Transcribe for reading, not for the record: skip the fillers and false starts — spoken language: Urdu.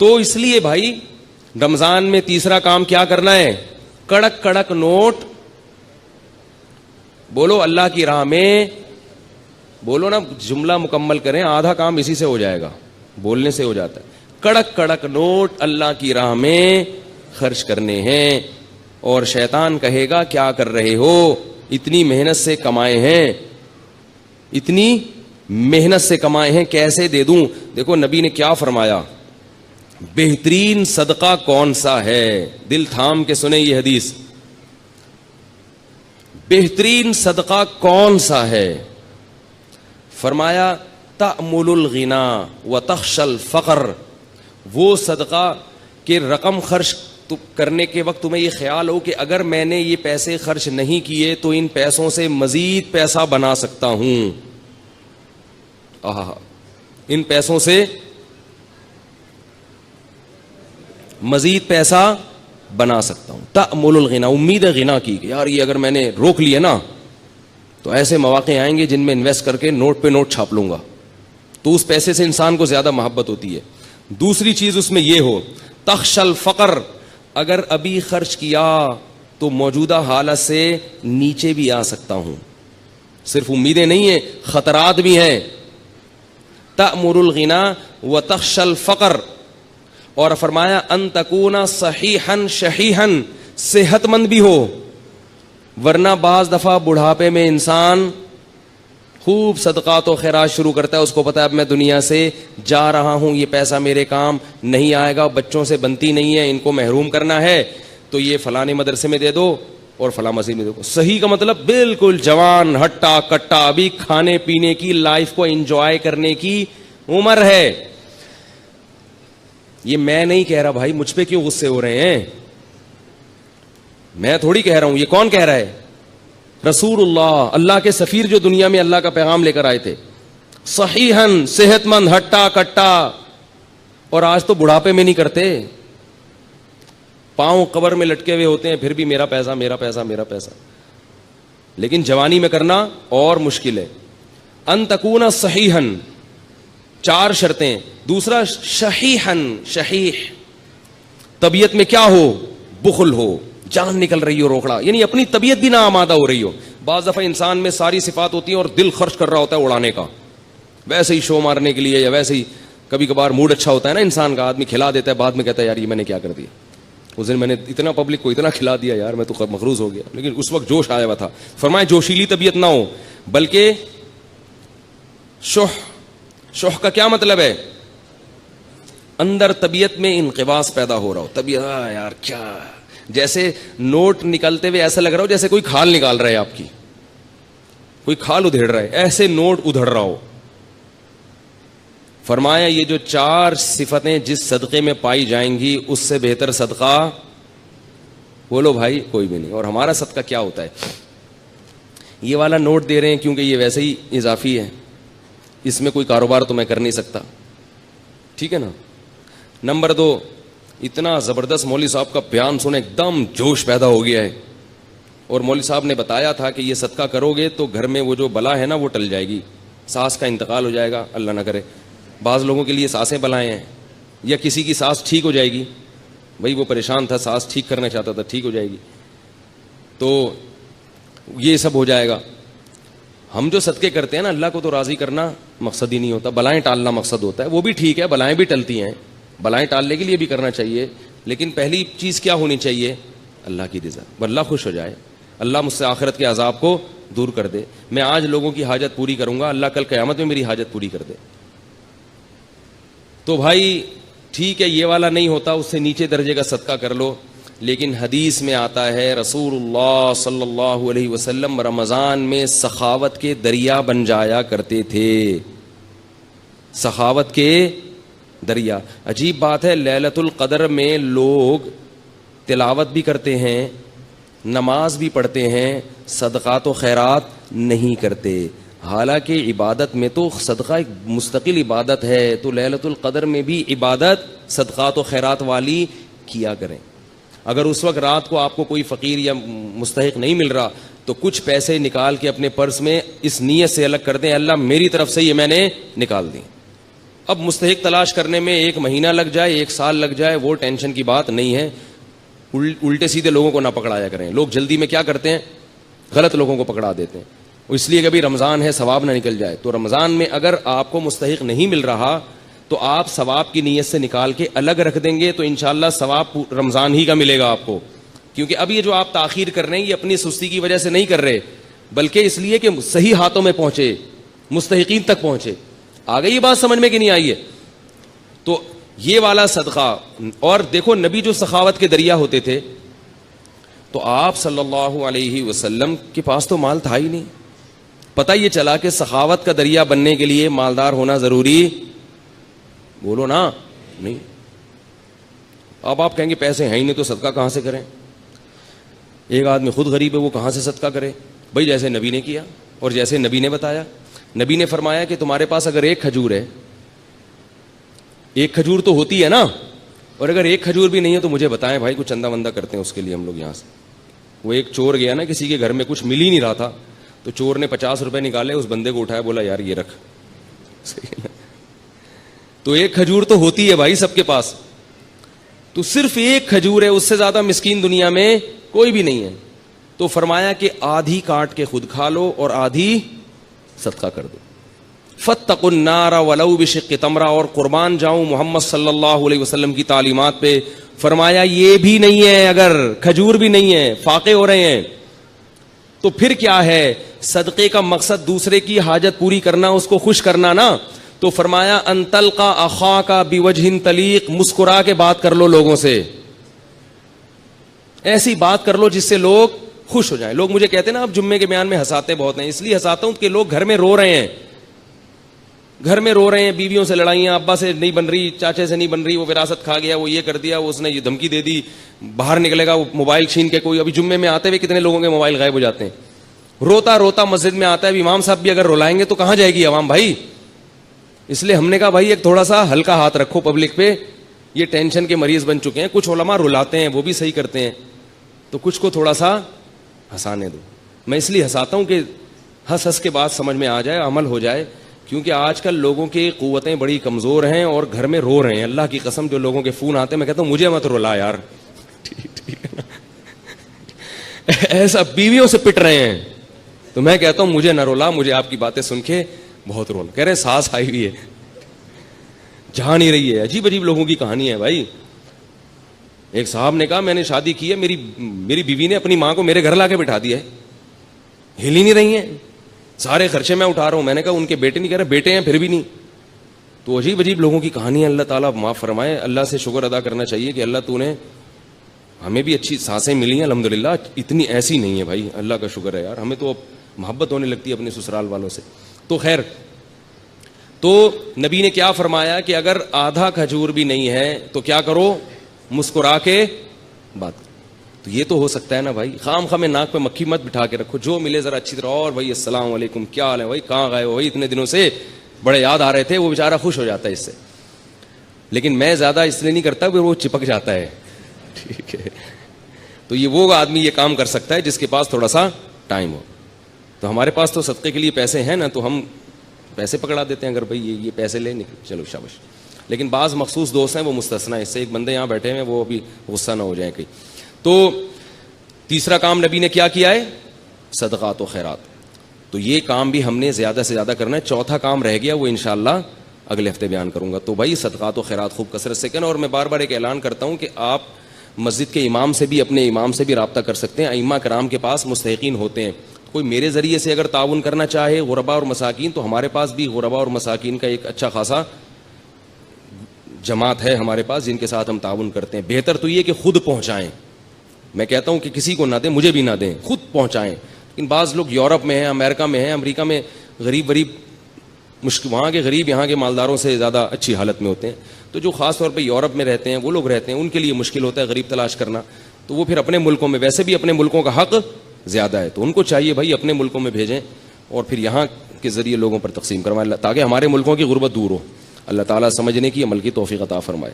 تو اس لیے بھائی رمضان میں تیسرا کام کیا کرنا ہے؟ کڑک کڑک نوٹ بولو اللہ کی راہ میں، بولو نا، جملہ مکمل کریں، آدھا کام اسی سے ہو جائے گا، بولنے سے ہو جاتا ہے. کڑک کڑک نوٹ اللہ کی راہ میں خرچ کرنے ہیں. اور شیطان کہے گا کیا کر رہے ہو، اتنی محنت سے کمائے ہیں، اتنی محنت سے کمائے ہیں، کیسے دے دوں؟ دیکھو نبی نے کیا فرمایا، بہترین صدقہ کون سا ہے؟ دل تھام کے سنیں یہ حدیث. بہترین صدقہ کون سا ہے؟ فرمایا تأمل الغنا وتخشى الفقر. وہ صدقہ کہ رقم خرچ کرنے کے وقت تمہیں یہ خیال ہو کہ اگر میں نے یہ پیسے خرچ نہیں کیے تو ان پیسوں سے مزید پیسہ بنا سکتا ہوں. ان پیسوں سے مزید پیسہ بنا سکتا ہوں. تأمل الغنا، امید ہے غنا کی کہ یار یہ اگر میں نے روک لیا نا تو ایسے مواقع آئیں گے جن میں انویسٹ کر کے نوٹ پہ نوٹ چھاپ لوں گا. تو اس پیسے سے انسان کو زیادہ محبت ہوتی ہے. دوسری چیز اس میں یہ ہو تخشى الفقر، اگر ابھی خرچ کیا تو موجودہ حالت سے نیچے بھی آ سکتا ہوں. صرف امیدیں نہیں ہیں، خطرات بھی ہیں. تأمل الغنا وتخشى الفقر. اور فرمایا ان تکون صحیحا شحیحا، صحت مند بھی ہو، ورنہ بعض دفعہ بڑھاپے میں انسان خوب صدقات و خیرات شروع کرتا ہے، اس کو پتا ہے اب میں دنیا سے جا رہا ہوں، یہ پیسہ میرے کام نہیں آئے گا، بچوں سے بنتی نہیں ہے، ان کو محروم کرنا ہے، تو یہ فلانے مدرسے میں دے دو اور فلاں مسجد میں دے دو. صحیح کا مطلب بالکل جوان ہٹا کٹا، ابھی کھانے پینے کی، لائف کو انجوائے کرنے کی عمر ہے. یہ میں نہیں کہہ رہا بھائی، مجھ پہ کیوں غصے ہو رہے ہیں؟ میں تھوڑی کہہ رہا ہوں، یہ کون کہہ رہا ہے؟ رسول اللہ، اللہ کے سفیر جو دنیا میں اللہ کا پیغام لے کر آئے تھے. صحیحاً، صحت مند، ہٹا کٹا. اور آج تو بڑھاپے میں نہیں کرتے، پاؤں قبر میں لٹکے ہوئے ہوتے ہیں، پھر بھی میرا پیسہ میرا پیسہ میرا پیسہ. لیکن جوانی میں کرنا اور مشکل ہے. ان تکون صحیحاً، 4 شرطیں. دوسرا شحیحاً، شحیح، طبیعت میں کیا ہو؟ بخل ہو، جان نکل رہی ہو، روکڑا، یعنی اپنی طبیعت بھی نہ آمادہ ہو رہی ہو. بعض دفعہ انسان میں ساری صفات ہوتی ہیں اور دل خرچ کر رہا ہوتا ہے اڑانے کا، ویسے ہی شو مارنے کے لیے، یا ویسے ہی کبھی کبھار موڈ اچھا ہوتا ہے نا انسان کا، آدمی کھلا دیتا ہے، بعد میں کہتا ہے یار یہ میں نے کیا کر دیا، اس دن میں نے اتنا پبلک کو اتنا کھلا دیا یار میں تو مقروض ہو گیا. لیکن اس وقت جوش آیا ہوا تھا. فرمائے جوشیلی طبیعت نہ ہو، بلکہ شح کا کیا مطلب ہے؟ اندر طبیعت میں انقباض پیدا ہو رہا ہو. طبیعت یار کیا، جیسے نوٹ نکلتے ہوئے ایسا لگ رہا ہو جیسے کوئی کھال نکال رہا ہے، آپ کی کوئی کھال ادھیڑ رہا ہے، ایسے نوٹ ادھڑ رہا ہو. فرمایا یہ جو 4 صفتیں جس صدقے میں پائی جائیں گی اس سے بہتر صدقہ بولو بھائی کوئی بھی نہیں. اور ہمارا صدقہ کیا ہوتا ہے؟ یہ والا نوٹ دے رہے ہیں کیونکہ یہ ویسے ہی اضافی ہے، اس میں کوئی کاروبار تو میں کر نہیں سکتا، ٹھیک ہے نا. نمبر 2، اتنا زبردست مولوی صاحب کا بیان سنے ایک دم جوش پیدا ہو گیا ہے، اور مولوی صاحب نے بتایا تھا کہ یہ صدقہ کرو گے تو گھر میں وہ جو بلا ہے نا وہ ٹل جائے گی، ساس کا انتقال ہو جائے گا، اللہ نہ کرے. بعض لوگوں کے لیے ساسیں بلائیں ہیں، یا کسی کی ساس ٹھیک ہو جائے گی، بھائی وہ پریشان تھا، ساس ٹھیک کرنا چاہتا تھا، ٹھیک ہو جائے گی، تو یہ سب ہو جائے گا. ہم جو صدقے کرتے ہیں نا، اللہ کو تو راضی کرنا مقصد ہی نہیں ہوتا، بلائیں ٹالنا مقصد ہوتا ہے. وہ بھی ٹھیک ہے، بلائیں بھی ٹلتی ہیں، بلائیں ٹالنے کے لیے بھی کرنا چاہیے، لیکن پہلی چیز کیا ہونی چاہیے؟ اللہ کی رضا، اللہ خوش ہو جائے، اللہ مجھ سے آخرت کے عذاب کو دور کر دے. میں آج لوگوں کی حاجت پوری کروں گا، اللہ کل قیامت میں میری حاجت پوری کر دے. تو بھائی ٹھیک ہے، یہ والا نہیں ہوتا، اس سے نیچے درجے کا صدقہ کر لو. لیکن حدیث میں آتا ہے رسول اللہ صلی اللہ علیہ وسلم رمضان میں سخاوت کے دریا بن جایا کرتے تھے. سخاوت کے دریا. عجیب بات ہے، لیلۃ القدر میں لوگ تلاوت بھی کرتے ہیں، نماز بھی پڑھتے ہیں، صدقات و خیرات نہیں کرتے. حالانکہ عبادت میں تو صدقہ ایک مستقل عبادت ہے، تو لیلۃ القدر میں بھی عبادت صدقات و خیرات والی کیا کریں. اگر اس وقت رات کو آپ کو کوئی فقیر یا مستحق نہیں مل رہا تو کچھ پیسے نکال کے اپنے پرس میں اس نیت سے الگ کر دیں، اللہ میری طرف سے یہ میں نے نکال دی. اب مستحق تلاش کرنے میں 1 مہینہ لگ جائے 1 سال لگ جائے وہ ٹینشن کی بات نہیں ہے. الٹے سیدھے لوگوں کو نہ پکڑایا کریں. لوگ جلدی میں کیا کرتے ہیں, غلط لوگوں کو پکڑا دیتے ہیں. اس لیے کبھی رمضان ہے ثواب نہ نکل جائے. تو رمضان میں اگر آپ کو مستحق نہیں مل رہا تو آپ ثواب کی نیت سے نکال کے الگ رکھ دیں گے تو انشاءاللہ ثواب رمضان ہی کا ملے گا آپ کو. کیونکہ اب یہ جو آپ تاخیر کر رہے ہیں یہ اپنی سستی کی وجہ سے نہیں کر رہے, بلکہ اس لیے کہ صحیح ہاتھوں میں پہنچے, مستحقین تک پہنچے. آ گئی یہ بات سمجھ میں کہ نہیں آئی ہے؟ تو یہ والا صدقہ. اور دیکھو نبی جو سخاوت کے دریا ہوتے تھے, تو آپ صلی اللہ علیہ وسلم کے پاس تو مال تھا ہی نہیں. پتہ یہ چلا کہ سخاوت کا دریا بننے کے لیے مالدار ہونا ضروری, بولو نا, نہیں. اب آپ کہیں گے پیسے ہیں ہی نہیں تو صدقہ کہاں سے کریں؟ ایک آدمی خود غریب ہے, وہ کہاں سے صدقہ کرے؟ بھائی جیسے نبی نے کیا اور جیسے نبی نے بتایا. نبی نے فرمایا کہ تمہارے پاس اگر 1 کھجور ہے, 1 کھجور تو ہوتی ہے نا, اور اگر 1 کھجور بھی نہیں ہے تو مجھے بتائیں بھائی, کچھ چندہ وندہ کرتے ہیں اس کے لیے ہم لوگ یہاں سے. وہ ایک چور گیا نا کسی کے گھر میں, کچھ مل ہی نہیں رہا تھا, تو چور نے 50 روپے نکالے, اس بندے کو اٹھایا, بولا یار یہ رکھ. تو 1 کھجور تو ہوتی ہے بھائی سب کے پاس, تو صرف 1 کھجور ہے, اس سے زیادہ مسکین دنیا میں کوئی بھی نہیں ہے. تو فرمایا کہ آدھی کاٹ کے خود کھا لو اور آدھی صدقہ کر دو. فاتقوا النار ولو بشق تمرہ. اور قربان جاؤں محمد صلی اللہ علیہ وسلم کی تعلیمات پہ. فرمایا یہ بھی نہیں ہے, اگر کھجور بھی نہیں ہے, فاقے ہو رہے ہیں, تو پھر کیا ہے؟ صدقے کا مقصد دوسرے کی حاجت پوری کرنا, اس کو خوش کرنا نا. تو فرمایا ان تلقى اخاك بوجه طلیق, مسکرا کے بات کر لو لوگوں سے, ایسی بات کر لو جس سے لوگ خوش ہو جائیں. لوگ مجھے کہتے ہیں نا اب جمعے کے بیان میں ہنساتے بہت ہیں, اس لیے ہنساتا ہوں کہ لوگ گھر میں رو رہے ہیں, گھر میں رو رہے ہیں, بیویوں سے لڑائیاں, ابا سے نہیں بن رہی, چاچے سے نہیں بن رہی, وہ وراثت کھا گیا, وہ یہ کر دیا, وہ اس نے یہ دھمکی دے دی, باہر نکلے گا وہ موبائل چھین کے. کوئی ابھی جمعے میں آتے ہوئے کتنے لوگوں کے موبائل غائب ہو جاتے ہیں, روتا روتا مسجد میں آتا ہے. امام صاحب بھی اگر رلائیں گے تو کہاں جائے گی عوام بھائی؟ اس لیے ہم نے کہا بھائی ایک تھوڑا سا ہلکا ہاتھ رکھو پبلک پہ, یہ ٹینشن کے مریض بن چکے ہیں. کچھ علماء رلاتے ہیں, وہ بھی صحیح کرتے ہیں, تو کچھ کو تھوڑا سا ہنسانے دو. میں اس لیے ہنساتا ہوں کہ ہنس ہنس کے بعد سمجھ میں آ جائے, عمل ہو جائے. کیونکہ آج کل لوگوں کی قوتیں بڑی کمزور ہیں اور گھر میں رو رہے ہیں. اللہ کی قسم جو لوگوں کے فون آتے ہیں, میں کہتا ہوں مجھے مت رلا یار, ٹھیک ہے نا, ایسا بیویوں سے پٹ رہے ہیں. تو میں کہتا ہوں مجھے نہ رولا, مجھے آپ کی باتیں سن کے بہت رونا. کہہ رہے سانس آئی ہوئی ہے, جہاں نہیں رہی ہے. عجیب عجیب لوگوں کی کہانی ہے بھائی. ایک صاحب نے کہا میں نے شادی کی ہے, میری بیوی نے اپنی ماں کو میرے گھر لا کے بٹھا دیا ہے, ہل ہی نہیں رہی ہیں, سارے خرچے میں اٹھا رہا ہوں. میں نے کہا ان کے بیٹے نہیں, کہہ رہے بیٹے ہیں پھر بھی نہیں. تو عجیب عجیب لوگوں کی کہانی ہے. اللہ تعالیٰ معاف فرمائے. اللہ سے شکر ادا کرنا چاہیے کہ اللہ تو نے ہمیں بھی اچھی سانسیں ملی ہیں الحمدللہ. اتنی ایسی نہیں ہے بھائی, اللہ کا شکر ہے یار. ہمیں تو محبت ہونے لگتی ہے اپنے سسرال والوں سے. تو خیر, تو نبی نے کیا فرمایا کہ اگر آدھا کھجور بھی نہیں ہے تو کیا کرو؟ مسکرا کے بات کرو. تو یہ تو ہو سکتا ہے نا بھائی, خام خام ناک پہ مکھی مت بٹھا کے رکھو, جو ملے ذرا اچھی طرح, اور بھائی السلام علیکم, کیا حال ہے بھائی, کہاں گئے ہو بھائی, اتنے دنوں سے بڑے یاد آ رہے تھے. وہ بیچارہ خوش ہو جاتا ہے اس سے. لیکن میں زیادہ اس لیے نہیں کرتا کہ وہ چپک جاتا ہے, ٹھیک ہے. تو یہ وہ آدمی یہ کام کر سکتا ہے جس کے پاس تھوڑا سا ٹائم ہو. تو ہمارے پاس تو صدقے کے لیے پیسے ہیں نا, تو ہم پیسے پکڑا دیتے ہیں. اگر بھائی یہ پیسے لے نکل, چلو شاباش. لیکن بعض مخصوص دوست ہیں وہ مستثنا ہے اس سے. ایک بندے یہاں بیٹھے ہیں, وہ ابھی غصہ نہ ہو جائیں کہیں. تو تیسرا کام نبی نے کیا کیا ہے؟ صدقات و خیرات. تو یہ کام بھی ہم نے زیادہ سے زیادہ کرنا ہے. چوتھا کام رہ گیا, وہ انشاءاللہ اگلے ہفتے بیان کروں گا. تو بھائی صدقات و خیرات خوب کثرت سے کرنا. اور میں بار بار ایک اعلان کرتا ہوں کہ آپ مسجد کے امام سے بھی, اپنے امام سے بھی رابطہ کر سکتے ہیں. ائمہ کرام کے پاس مستحقین ہوتے ہیں. کوئی میرے ذریعے سے اگر تعاون کرنا چاہے غربا اور مساکین, تو ہمارے پاس بھی غربا اور مساکین کا ایک اچھا خاصا جماعت ہے ہمارے پاس, جن کے ساتھ ہم تعاون کرتے ہیں. بہتر تو یہ کہ خود پہنچائیں. میں کہتا ہوں کہ کسی کو نہ دیں, مجھے بھی نہ دیں, خود پہنچائیں. لیکن بعض لوگ یورپ میں ہیں, امریکہ میں ہیں, امریکہ میں غریب مشکل, وہاں کے غریب یہاں کے مالداروں سے زیادہ اچھی حالت میں ہوتے ہیں. تو جو خاص طور پہ یورپ میں رہتے ہیں وہ لوگ رہتے ہیں, ان کے لیے مشکل ہوتا ہے غریب تلاش کرنا. تو وہ پھر اپنے ملکوں میں, ویسے بھی اپنے ملکوں کا حق زیادہ ہے, تو ان کو چاہیے بھائی اپنے ملکوں میں بھیجیں اور پھر یہاں کے ذریعے لوگوں پر تقسیم کروائیں, تاکہ ہمارے ملکوں کی غربت دور ہو. اللہ تعالیٰ سمجھنے کی, عمل کی توفیق عطا فرمائے.